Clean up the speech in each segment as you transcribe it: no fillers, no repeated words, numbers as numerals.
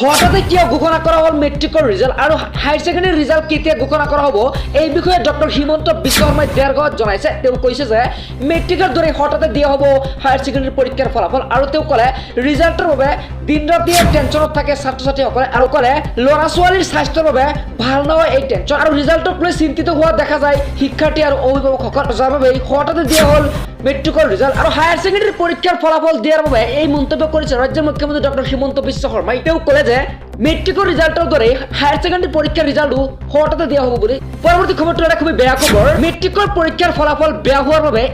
হঠাতে কিয় ঘোষণা করা হল মেট্ৰিকৰ ৰিজাল্ট আৰু হায়াৰ ছেকেণ্ডাৰী ৰিজাল্ট কেতিয়া ঘোষণা কৰা হ'ব এই বিষয়ে ডক্টৰ হিমন্ত বিশ্ব শৰ্মাই দেৰগাঁৱত জনাইছে। তেওঁ কৈছে যে মেট্ৰিকৰ দৰে হঠাতে দিয়া হ'ব হায়াৰ ছেকেণ্ডাৰী পৰীক্ষাৰ ফলাফল আৰু তেওঁ ক'লে ৰিজাল্টৰ বাবে দিন ৰাতিয়ে টেনচনত থাকে ছাত্ৰ ছাত্ৰীসকলে আৰু ক'লে ল'ৰা ছোৱালীৰ স্বাস্থ্যৰ বাবে ভাল নহয় এই টেনচন আৰু ৰিজাল্টক লৈ চিন্তিত হোৱা দেখা যায় শিক্ষাৰ্থী আৰু অভিভাৱকসকল যাৰ বাবে হঠাতে দিয়া হ'ল মেট্ৰিকৰ ৰিজাল্ট আৰু হায়াৰ ছেকেণ্ডাৰী পৰীক্ষাৰ ফলাফল দিয়াৰ বাবে এই মন্তব্য কৰিছে ৰাজ্যৰ মুখ্যমন্ত্ৰী ডক্টৰ হিমন্ত বিশ্ব শৰ্মাই। তেওঁ ক'লে যে মেট্ৰিকৰ ৰিজাল্টৰ দৰে হায়াৰ ছেকেণ্ডাৰী পৰীক্ষাৰ ৰিজাল্টও হঠাতে দিয়া হ'ব বুলি। পৰৱৰ্তী খবৰটো এটা খুবেই বেয়া খবৰ। মেট্ৰিকৰ পৰীক্ষাৰ ফলাফল বেয়া হোৱাৰ বাবে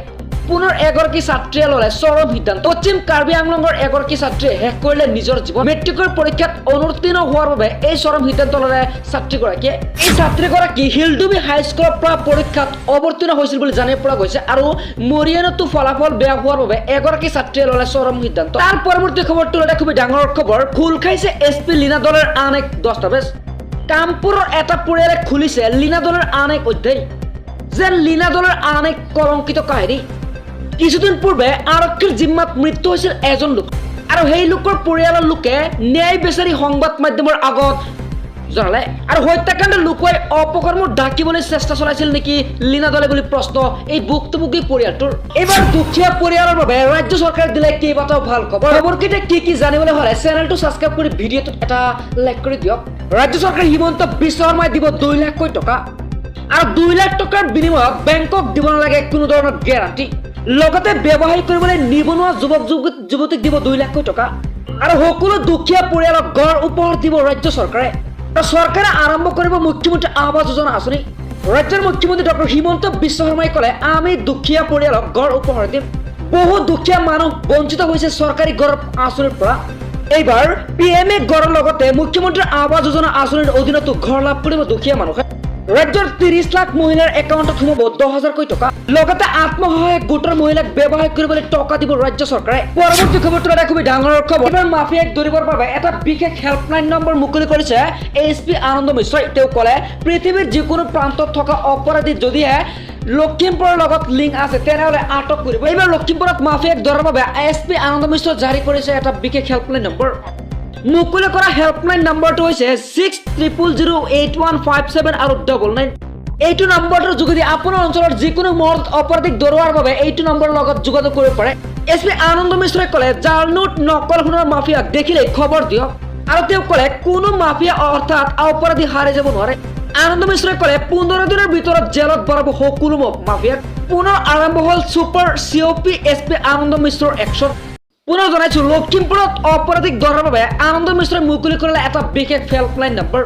পুনৰ এগৰাকী ছাত্ৰীয়ে ল'লে চৰম সিদ্ধান্ত। পশ্চিম কাৰ্বি আংলঙৰ এগৰাকী ছাত্ৰীয়ে শেষ কৰিলে নিজৰ জীৱন। মেট্ৰিকৰ পৰীক্ষাত অনুত্তীৰ্ণ হোৱাৰ বাবে এই চৰম সিদ্ধান্ত ল'লে ছাত্ৰীগৰাকীয়ে। এই ছাত্ৰীগৰাকী হিলডুবি হাইস্কুলৰ পৰা পৰীক্ষাত অৱতীৰ্ণ হৈছিল বুলি জানিব পৰা গৈছে আৰু মৰিয়ানাতো ফলাফল বেয়া হোৱাৰ বাবে এগৰাকী ছাত্ৰীয়ে ল'লে চৰম সিদ্ধান্ত। তাৰ পৰৱৰ্তী খবৰটো এটা খুবেই ডাঙৰ খবৰ। খোল খাইছে SP লীনা দলৰ আন এক দস্তাবেজ। কামপুৰৰ এটা পৰিয়ালে খুলিছে লীনা দলৰ আন এক অধ্যায়। যেন লীনা দলৰ আন এক কলংকিত কাহিনী। কিছুদিন পূৰ্বে আৰক্ষীৰ জিম্মাত মৃত্যু হৈছিল এজন লোক আৰু সেই লোকৰ পৰিয়ালৰ লোকে ন্যায় বিচাৰি সংবাদ মাধ্যমৰ আগত জনালে আৰু হত্যাকাণ্ডৰ লোকে অপকৰ্ম ঢাকিবলৈ চেষ্টা চলাইছিল নেকি লীনা দলে বুলি প্ৰশ্ন এই ভুক্তভোগী পৰিয়ালটোৰ। এইবাৰ দুখীয়া পৰিয়ালৰ বাবে ৰাজ্য চৰকাৰে দিলে কেইবাটাও ভাল খবৰ। খবৰকেইটা কি জানিবলৈ হ'লে চেনেলটো ছাবস্ক্ৰাইব কৰি ভিডিঅ'টোত এটা লাইক কৰি দিয়ক। ৰাজ্য চৰকাৰে হিমন্ত বিশ্ব শৰ্মাই দিব 2 লাখকৈ টকা আৰু 2 লাখ টকাৰ বিনিময়ত বেংকক দিব নালাগে কোনো ধৰণৰ গেৰাণ্টি। লগতে ব্যৱসায় কৰিবলৈ নিবনুৱা যুৱক যুৱতীক দিব 2 লাখকৈ টকা আৰু সকলো দুখীয়া পৰিয়ালক গড় উপহাৰ দিব ৰাজ্য চৰকাৰে। চৰকাৰে আৰম্ভ কৰিব মুখ্যমন্ত্ৰী আৱাস যোজনা আঁচনি। ৰাজ্যৰ মুখ্যমন্ত্ৰী ডক্টৰ হিমন্ত বিশ্ব শৰ্মাই ক'লে আমি দুখীয়া পৰিয়ালক গড় উপহাৰ দিম। বহু দুখীয়া মানুহ বঞ্চিত হৈছে চৰকাৰী গড় আঁচনিৰ পৰা। এইবাৰ PM গড়ৰ লগতে মুখ্যমন্ত্ৰী আৱাস যোজনা আঁচনিৰ অধীনতো ঘৰ লাভ কৰিব দুখীয়া মানুহে। ৰাজ্যৰ 30 লাখ মহিলাৰ একাউণ্টত সোমাব 10,000কৈ টকা। লগতে আত্মসহায়ক গোটৰ মহিলাক ব্যৱসায় কৰিবলৈ টকা দিব ৰাজ্য চৰকাৰে। পৰৱৰ্তী খবৰটো এটা খুবেই ডাঙৰ খবৰ। এইবাৰ মাফিয়াক ধৰিবৰ বাবে এটা বিশেষ হেল্পলাইন নম্বৰ মুকলি কৰিছে SP আনন্দ মিশ্ৰই। তেওঁ ক'লে পৃথিৱীৰ যিকোনো প্ৰান্তত থকা অপৰাধী যদিহে লখিমপুৰৰ লগত লিংক আছে তেনেহ'লে আটক কৰিব। এইবাৰ লখিমপুৰত মাফিয়াক ধৰাৰ বাবে SP আনন্দ মিশ্ৰ জাৰি কৰিছে এটা বিশেষ হেল্পলাইন নম্বৰ। মুকলি কৰা হেল্পলাইন নম্বৰটো হৈছে 60008157 আৰু 99। এইটো নম্বৰটোৰ যোগেদি আপোনাৰ অঞ্চলৰ যিকোনো মৰ্দ অপৰাধীক ধৰোৱাৰ বাবে এইটো নম্বৰৰ লগত যোগাযোগ কৰিব পাৰে। SP আনন্দ মিশ্ৰই ক'লে জাল নোট নকল সোণৰ মাফিয়াক দেখিলে খবৰ দিয়ক আৰু তেওঁ ক'লে কোনো মাফিয়া অৰ্থাৎ অপৰাধী হাৰি যাব নোৱাৰে। আনন্দ মিশ্ৰই ক'লে 15 দিনৰ ভিতৰত জেলত ভৰাব সকলো মাফিয়াক। পুনৰ আৰম্ভ হ'ল ছুপাৰ COP SP আনন্দ মিশ্ৰৰ একশ্যন। পুনৰ জনাইছো লখিমপুৰত অপৰাধীক ধৰাৰ বাবে আনন্দ মিশ্ৰই মুকলি কৰিলে এটা বিশেষ হেল্পলাইন নম্বৰ।